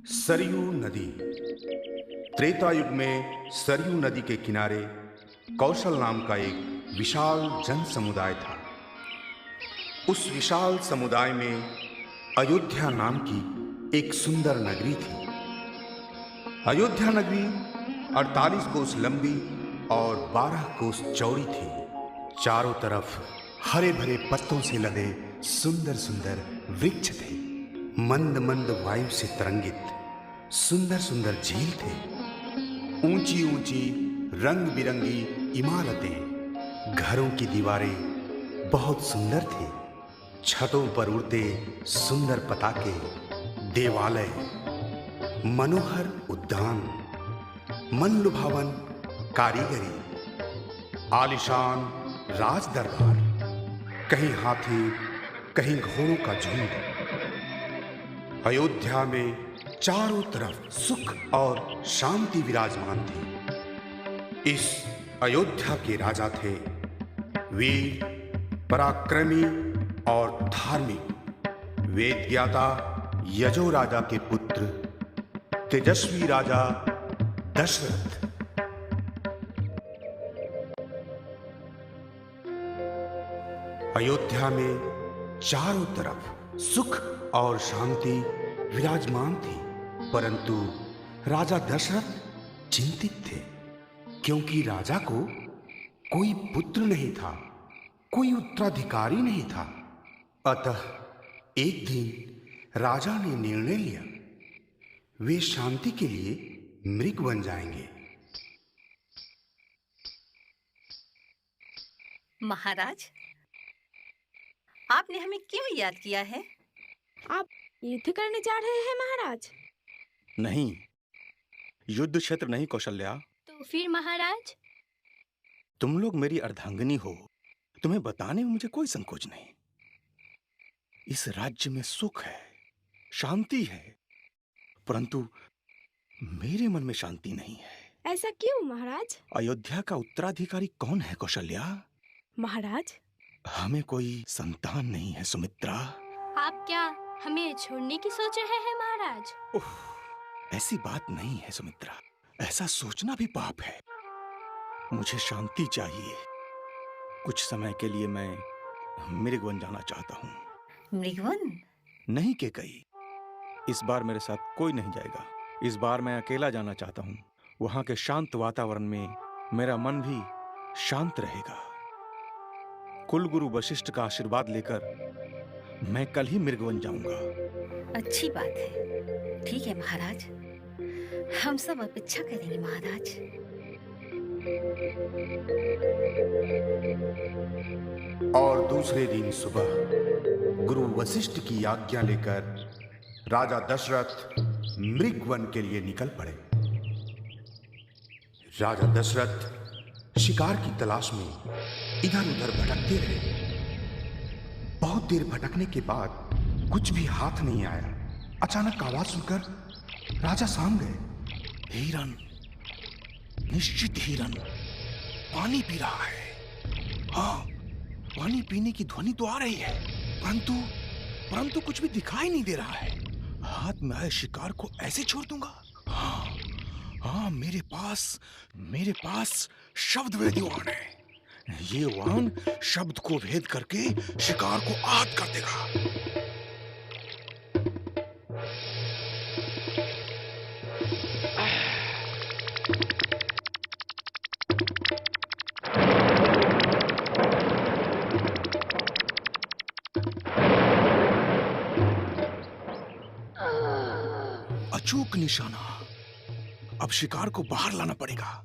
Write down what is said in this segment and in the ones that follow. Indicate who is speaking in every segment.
Speaker 1: सरयू नदी। त्रेता युग में सरयू नदी के किनारे कौशल नाम का एक विशाल जन समुदाय था। उस विशाल समुदाय में अयोध्या नाम की एक सुंदर नगरी थी। अयोध्या नगरी 48 कोस लंबी और 12 कोस चौड़ी थी। चारों तरफ हरे भरे पत्तों से लदे सुंदर सुंदर वृक्ष थे। मंद मंद वायु से तरंगित सुंदर सुंदर झील थे। ऊंची ऊंची रंग बिरंगी इमारतें, घरों की दीवारें बहुत सुंदर थी। छतों पर उड़ते सुंदर पताके, देवालय, मनोहर उद्यान, मन लुभावन कारीगरी, आलिशान राज दरबार, कहीं हाथी कहीं घोड़ों का झुंड। अयोध्या में चारों तरफ सुख और शांति विराजमान थी। इस अयोध्या के राजा थे वीर, पराक्रमी और धार्मिक वेद ज्ञाता यजो राजा के पुत्र तेजस्वी राजा दशरथ। अयोध्या में चारों तरफ सुख और शांति विराजमान थी, परंतु राजा दशरथ चिंतित थे, क्योंकि राजा को कोई पुत्र नहीं था, कोई उत्तराधिकारी नहीं था। अतः एक दिन राजा ने निर्णय लिया, वे शांति के लिए मृग बन जाएंगे।
Speaker 2: महाराज, आपने हमें क्यों याद किया है?
Speaker 3: आप युद्ध करने जा रहे हैं महाराज?
Speaker 4: नहीं, युद्ध क्षेत्र नहीं कौशल्या।
Speaker 3: तो फिर महाराज?
Speaker 4: तुम लोग मेरी अर्धांगिनी हो, तुम्हें बताने में मुझे कोई संकोच नहीं। इस राज्य में सुख है, शांति है, परंतु मेरे मन में शांति नहीं है।
Speaker 3: ऐसा क्यों महाराज?
Speaker 4: अयोध्या का उत्तराधिकारी कौन है कौशल्या?
Speaker 3: महाराज,
Speaker 4: हमें कोई संतान नहीं है सुमित्रा।
Speaker 3: आप क्या हमें छोड़ने की सोच रहे हैं महाराज?
Speaker 4: ऐसी बात नहीं है सुमित्रा, ऐसा सोचना भी पाप है। मुझे शांति चाहिए। कुछ समय के लिए मैं मृगवन जाना चाहता हूँ।
Speaker 2: मृगवन?
Speaker 4: नहीं केकई, इस बार मेरे साथ कोई नहीं जाएगा। इस बार मैं अकेला जाना चाहता हूँ। वहां के शांत वातावरण में मेरा मन भी शांत रहेगा। कुलगुरु वशिष्ठ का आशीर्वाद लेकर मैं कल ही मृगवन जाऊंगा।
Speaker 2: अच्छी बात है। ठीक है महाराज, हम सब अपेक्षा करेंगे महाराज।
Speaker 1: और दूसरे दिन सुबह गुरु वशिष्ठ की आज्ञा लेकर राजा दशरथ मृगवन के लिए निकल पड़े। राजा दशरथ शिकार की तलाश में इधर उधर भटकते रहे। बहुत देर भटकने के बाद कुछ भी हाथ नहीं आया। अचानक आवाज सुनकर राजा साम गए।
Speaker 4: हिरन, निश्चित हिरन पानी पी रहा है। हाँ, पानी पीने की ध्वनि तो आ रही है, परंतु कुछ भी दिखाई नहीं दे रहा है। हाथ में आए शिकार को ऐसे छोड़ दूंगा? हाँ, मेरे पास शब्द वेदी वाहन है। ये वाहन शब्द को भेद करके शिकार को आहत कर देगा। अचूक निशाना। अब शिकार को बाहर लाना पड़ेगा।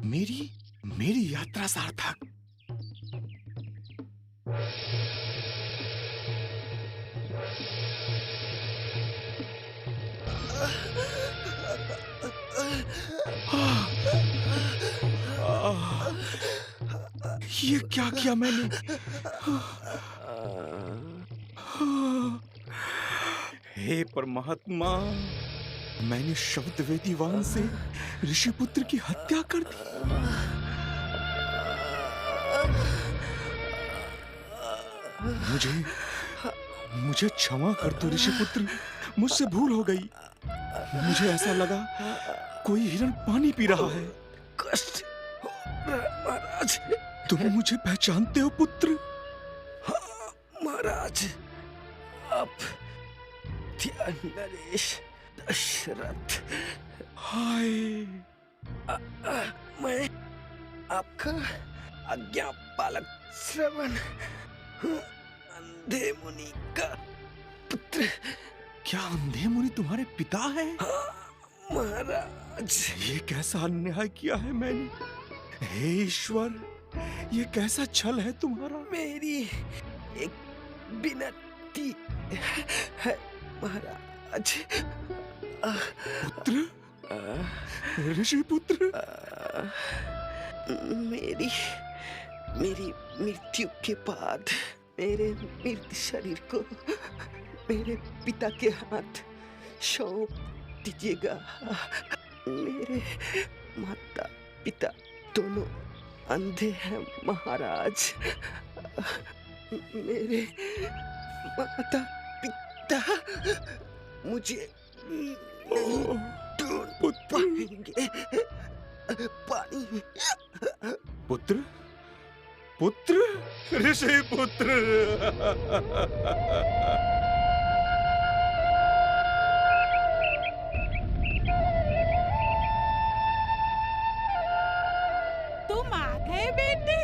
Speaker 4: मेरी यात्रा सार्थक। ये क्या किया मैंने? हे परमात्मा, मैंने शब्द वेदी वाहन से ऋषिपुत्र की हत्या कर दी। मुझे क्षमा कर दो ऋषिपुत्र, मुझसे भूल हो गई। मुझे ऐसा लगा कोई हिरण पानी पी रहा है।
Speaker 5: कष्ट हो रहा है महाराज।
Speaker 4: तुम मुझे पहचानते हो पुत्र?
Speaker 5: हाँ महाराज, आप ध्यान नरेश दशरथ।
Speaker 4: हाय,
Speaker 5: मैं आपका आज्ञा पालक श्रवण हूँ, अंधे मुनि का पुत्र।
Speaker 4: क्या अंधे मुनि तुम्हारे पिता है?
Speaker 5: हाँ महाराज।
Speaker 4: ये कैसा अन्याय किया है मैंने? हे ईश्वर, ये कैसा छल है तुम्हारा?
Speaker 5: मेरी एक विनती है महाराज।
Speaker 4: पुत्र, ऋषि पुत्र,
Speaker 5: मेरी मृत्यु के बाद मेरे मृत शरीर को मेरे पिता के हाथ सौंप दीजिएगा। मेरे माता पिता दोनों अंधे हैं महाराज। मेरे माता पिता मुझे नहीं ढूंढ पाएंगे। पानी।
Speaker 4: पुत्र, पुत्र, ऋषि पुत्र।
Speaker 6: तुम आ गए बेटे।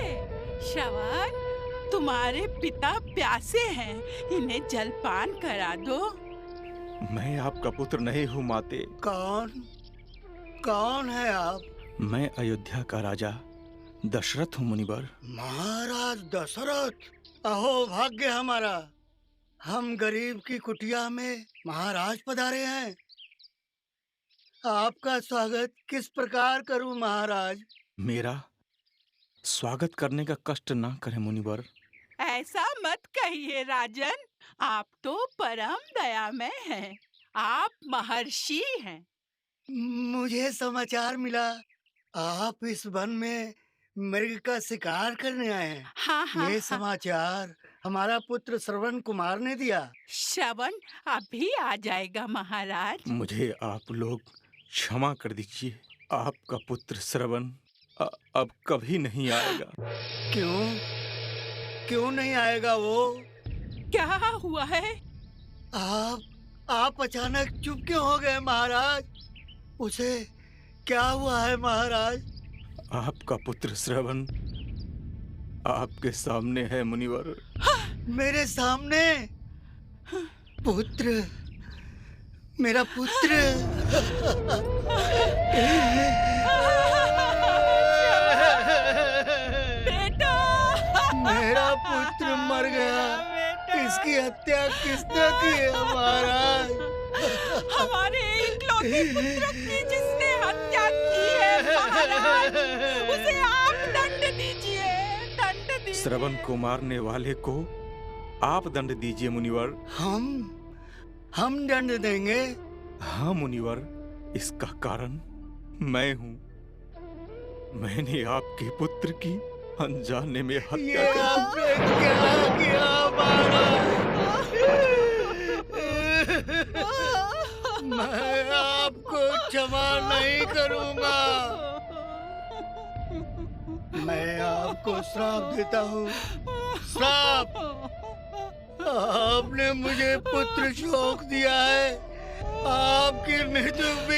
Speaker 6: श्रवण, तुम्हारे पिता प्यासे हैं, इन्हें जलपान करा दो।
Speaker 4: मैं आपका पुत्र नहीं हूँ माते।
Speaker 7: कौन है आप?
Speaker 4: मैं अयोध्या का राजा दशरथ हूँ मुनिवर।
Speaker 7: महाराज दशरथ, अहो भाग्य हमारा। हम गरीब की कुटिया में महाराज पधारे हैं। आपका स्वागत किस प्रकार करूं महाराज?
Speaker 4: मेरा स्वागत करने का कष्ट ना करें मुनिवर।
Speaker 6: ऐसा मत कहिए राजन, आप तो परम दयामय हैं। आप महर्षि हैं।
Speaker 7: मुझे समाचार मिला आप इस वन में मृग का शिकार करने आए हैं।
Speaker 6: हाँ,
Speaker 7: ये समाचार हमारा पुत्र श्रवण कुमार ने दिया।
Speaker 6: श्रवण अभी आ जाएगा महाराज।
Speaker 4: मुझे आप लोग क्षमा कर दीजिए। आपका पुत्र श्रवण अब कभी नहीं आएगा।
Speaker 7: क्यों नहीं आएगा वो?
Speaker 6: क्या हुआ है?
Speaker 7: आप अचानक चुप क्यों हो गए महाराज? उसे क्या हुआ है महाराज?
Speaker 4: आपका पुत्र श्रवण आपके सामने है मुनिवर।
Speaker 7: मेरे सामने? पुत्र, मेरा पुत्र।
Speaker 6: बेटा,
Speaker 7: मेरा पुत्र मर गया। इसकी हत्या किसने की है महाराज?
Speaker 6: हमारे इकलौते पुत्र की जिसने हत्या की है महाराज, उसे आप दंड दीजिए, दंड दीजिए।
Speaker 4: श्रवण को मारने वाले को आप दंड दीजिए मुनिवर।
Speaker 7: हम दंड देंगे?
Speaker 4: हाँ मुनिवर, इसका कारण मैं हूँ। मैंने आपके पुत्र की अनजाने में हत्या
Speaker 7: ये
Speaker 4: कर
Speaker 7: आपने क्या किया महाराज? मैं आपको क्षमा नहीं करूंगा। मैं आपको श्राप देता हूँ। श्राप! आपने मुझे पुत्र शोक दिया है। आपकी मृत्यु भी